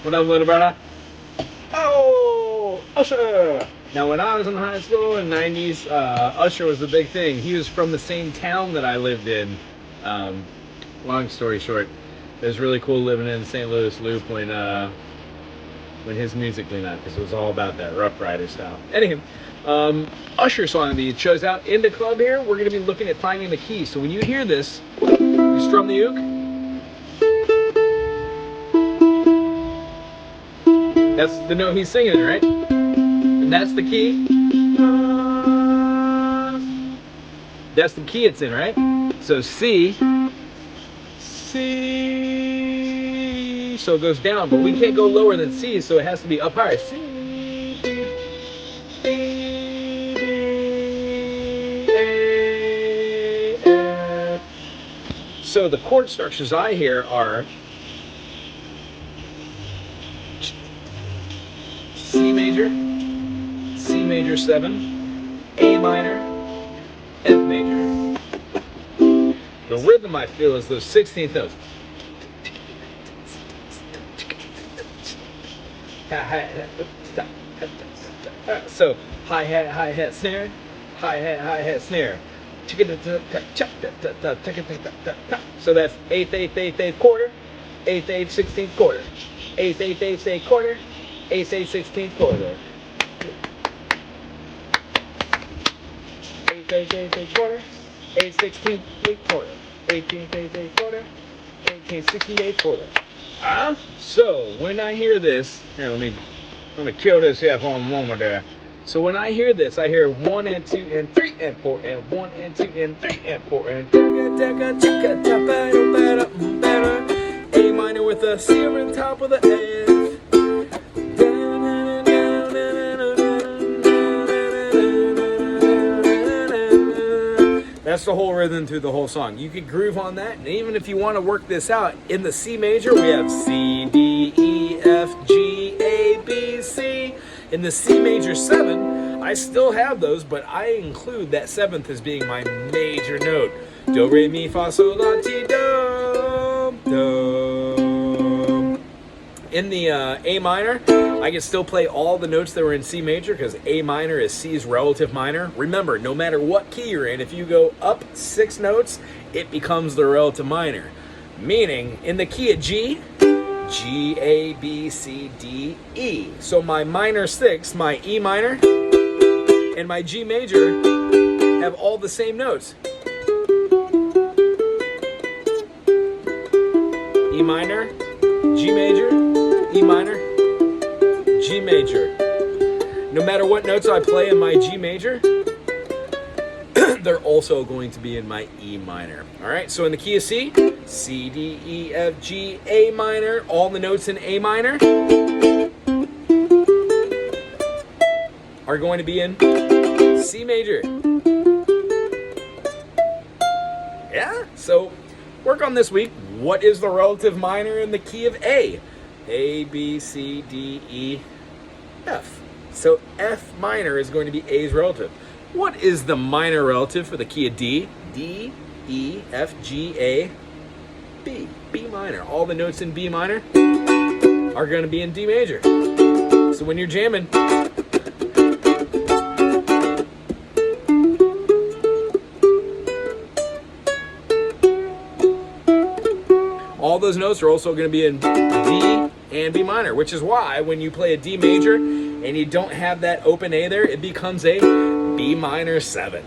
What up, little brother? Oh, Usher! Now, when I was in high school in the 90s, Usher was the big thing. He was from the same town that I lived in. Long story short, it was really cool living in the St. Louis Loop when his music came out, because it was all about that Rough Rider style. Anyway, Usher song that shows out in the club here, we're going to be looking at finding the key. So when you hear this, you strum the uke. That's the note he's singing, right? And that's the key. That's the key it's in, right? So C, C, so it goes down, but we can't go lower than C, so it has to be up higher. C, D, D, D, A, F. So the chord structures I hear are C major, C major 7, A minor, F major. The rhythm I feel is those 16th notes. So hi-hat, snare, hi-hat, snare. So that's 8th quarter, 8th, 16th quarter, 8th, quarter, 8th, 16th quarter. 8th, quarter, 8th, 16th quarter, 18th, quarter, 18th, 68th quarter. So when I hear this, here, I'm gonna kill this here for a moment there. So when I hear this, I hear 1 and 2 and 3 and 4 and 1 and 2 and 3 and 4 and A minor with a C over the top of the F. That's the whole rhythm through the whole song. You could groove on that, and even if you want to work this out, in the C major, we have C, D, E, F, G, A, B, C. In the C major 7, I still have those, but I include that 7th as being my major note. Do, re, mi, fa, sol, la, ti, do, do. In the A minor, I can still play all the notes that were in C major because A minor is C's relative minor. Remember, no matter what key you're in, if you go up 6 notes, it becomes the relative minor. Meaning, in the key of G, G, A, B, C, D, E. So my minor 6, my E minor, and my G major have all the same notes. E minor, G major, E minor, G major. No matter what notes I play in my G major, they're also going to be in my E minor. All right, so in the key of C, C, D, E, F, G, A minor, all the notes in A minor are going to be in C major. Yeah, so work on this week. What is the relative minor in the key of A? A, B, C, D, E, F. So F minor is going to be A's relative. What is the minor relative for the key of D? D, E, F, G, A, B. B minor. All the notes in B minor are going to be in D major. So when you're jamming, all those notes are also going to be in D and B minor, which is why when you play a D major and you don't have that open A there, it becomes a B minor 7.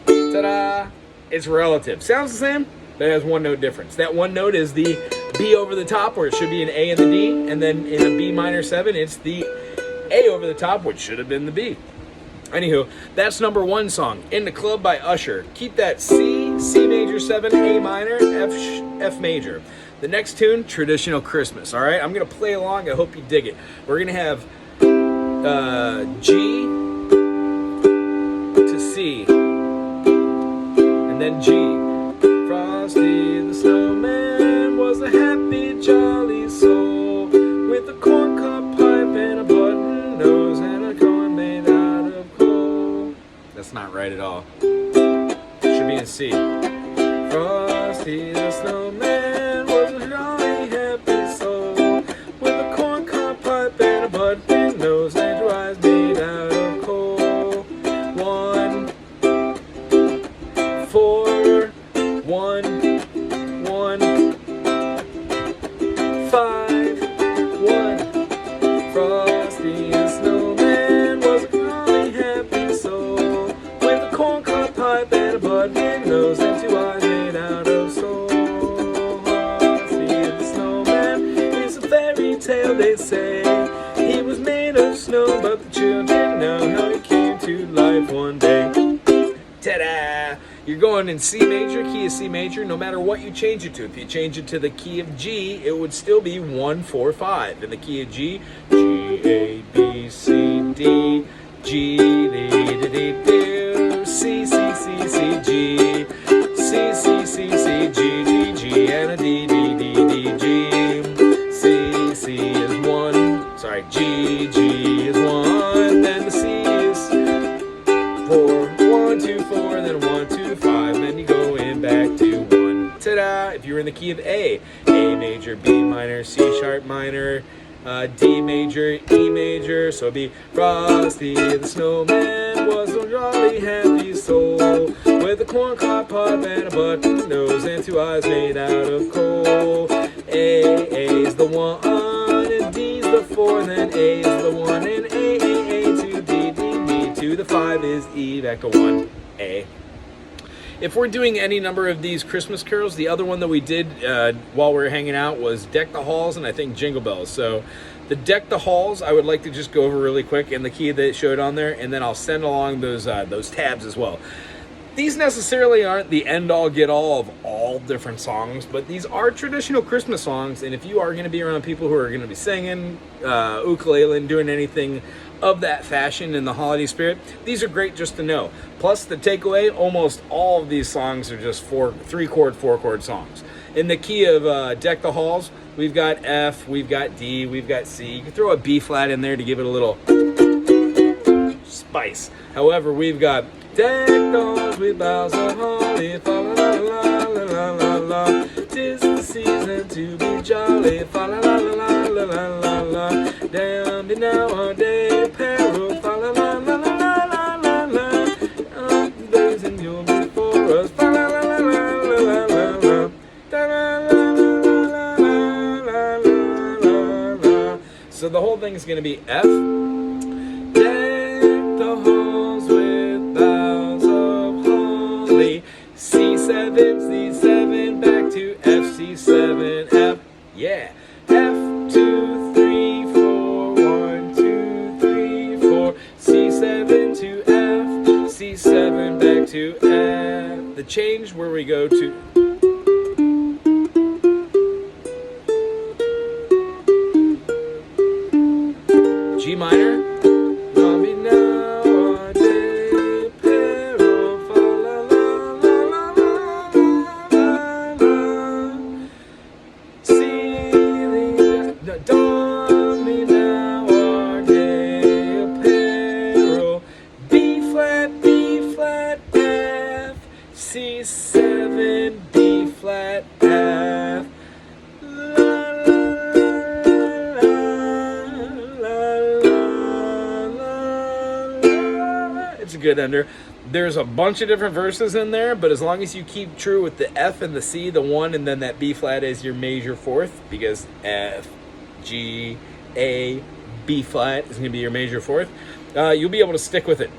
Ta-da! It's relative. Sounds the same, but it has one note difference. That one note is the B over the top, where it should be an A and the D, and then in a B minor 7, it's the A over the top, which should have been the B. Anywho, that's number 1 song, In the Club by Usher. Keep that C, C major 7, A minor, F major. The next tune, Traditional Christmas, all right? I'm going to play along. I hope you dig it. We're going to have G to C, and then G. Frosty the Snowman was a happy, jolly soul with a corncob pipe and a button nose and a corn made out of coal. That's not right at all. It should be in C. Frosty the Snowman was a jolly, happy soul with a corncob fairy tale, they say. He was made of snow, but the children know how he came to life one day. Ta-da! You're going in C major, key of C major, no matter what you change it to. If you change it to the key of G, it would still be 1, 4, 5. In the key of G, G, A, B, C, D, G, D, D, D, D, C, C, C, C, G, C, C, C, C, G, G, G, and a D, D, D, D, G. C, C is 1, sorry, G, G is 1, then the C is 4, 1, 2, 4, then 1, 2, 5, then you go in back to 1. Ta-da! If you're in the key of A major, B minor, C sharp minor, D major, E major, so it'd be Frosty the Snowman was a jolly happy soul with a corncob pipe and a button nose and 2 eyes made out of coal. A's the 1 and D's the 4, and then A's the 1 and A to D, D, D to the 5 is E back to 1, A. If we're doing any number of these Christmas carols, the other one that we did while we were hanging out was Deck the Halls and I think Jingle Bells. So the Deck the Halls, I would like to just go over really quick, and the key that it showed on there, and then I'll send along those tabs as well. These necessarily aren't the end-all, get-all of all different songs, but these are traditional Christmas songs, and if you are going to be around people who are going to be singing, ukulele, and doing anything of that fashion in the holiday spirit, these are great just to know. Plus, the takeaway, almost all of these songs are just 3-chord, 4-chord songs. In the key of Deck the Halls, we've got F, we've got D, we've got C. You can throw a B flat in there to give it a little spice. However, we've got Deck the halls with boughs of holly, fa la la la la la la. 'Tis the season to be jolly, fa la la la la la la la. Down to now our day apparel, fa la la la la la la la. Blazing you'll be for us, fa la la la la la la la. Da la la la la la la la. So the whole thing is going to be F. Deck the halls with boughs of holly. C7, C7, back to F, C7, F. Yeah. F, 2, 3, 4, 1, 2, 3, 4. C7 to F, C7, back to F. The change where we go to G minor. C7, B flat, F. La, la, la. It's a good ender. There's a bunch of different verses in there, but as long as you keep true with the F and the C, the 1, and then that B flat is your major 4th, because F, G, A, B flat is going to be your major 4th, you'll be able to stick with it.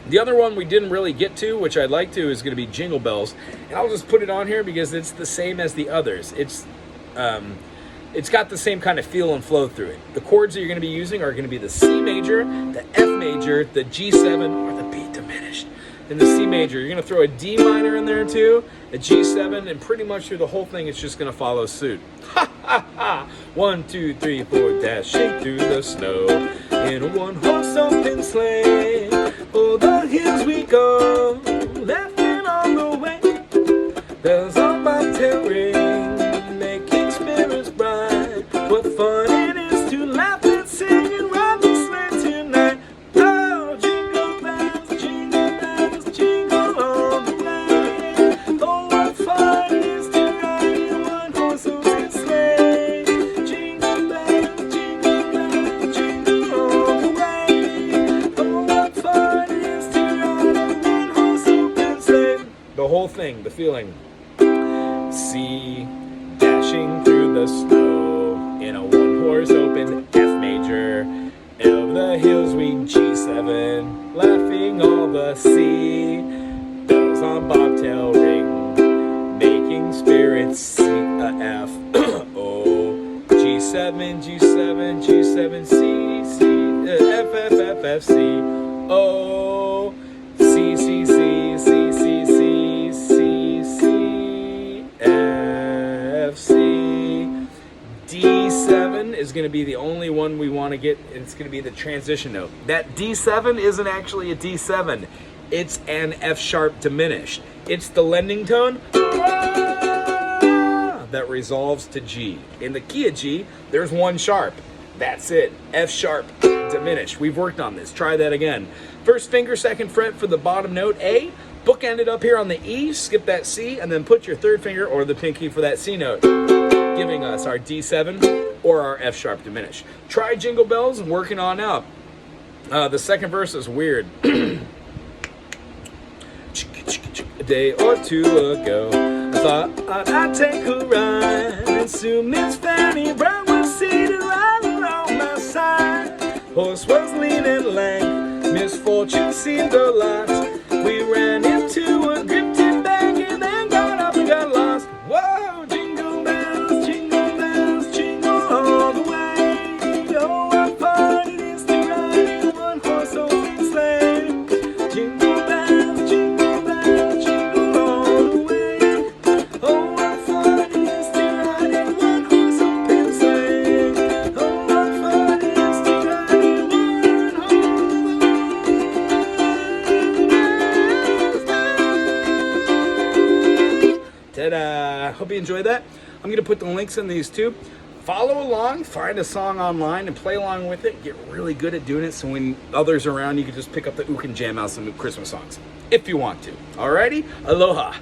The other one we didn't really get to, which I'd like to, is going to be Jingle Bells. And I'll just put it on here because it's the same as the others. It's got the same kind of feel and flow through it. The chords that you're going to be using are going to be the C major, the F major, the G7, or the B diminished. In the C major, you're going to throw a D minor in there too, a G7, and pretty much through the whole thing, it's just going to follow suit. Ha ha ha! 1, 2, 3, 4, dashing through the snow in a one-horse open sleigh. Oh, the hills we go, laughing on the way. Bells on my tail ring, making spirits bright. What fun it is to laugh and sing and ride the sleigh tonight. Oh, jingle bells, jingle on the way. Oh, what fun it is to ride in a one-horse open sleigh. Jingle bells, jingle on the way. Oh, what fun. The whole thing, the feeling. C, dashing through the snow in a one-horse open F major. Of the hills we G7, laughing all the C. Bells on bobtail ring, making spirits C, F. O, G7. G7, G7, G7, C, C, F, F, F, F, C, O, C, C, C, C, C, C, C, C, F, C. D7 is going to be the only one we want to get. It's going to be the transition note. That D7 isn't actually a D7. It's an F sharp diminished. It's the lending tone that resolves to G. In the key of G, there's one sharp. That's it. F sharp diminished. We've worked on this. Try that again. First finger, second fret for the bottom note A. Bookend it up here on the E. Skip that C, and then put your third finger or the pinky for that C note, giving us our D7 or our F sharp diminished. Try Jingle Bells and working on out. The second verse is weird. A day or two ago, I thought I'd take a ride, and soon Miss Fanny Brown was seated right around my side. Horse was lean and lank, misfortune seemed a lot. We ran into a drifting bank and then got up and got lost. Whoa, jingle bells, jingle all the way. Oh, what fun it is to ride in a one-horse open sleigh. Jingle bells, jingle all the way. Oh, what fun it is to ride in a one-horse open sleigh. Oh, what fun it is to ride in a one-horse. Ta-da! Hope you enjoyed that. I'm going to put the links in these too. Follow along, find a song online and play along with it. Get really good at doing it so when others are around, you can just pick up the uke and jam out some Christmas songs if you want to. Alrighty? Aloha!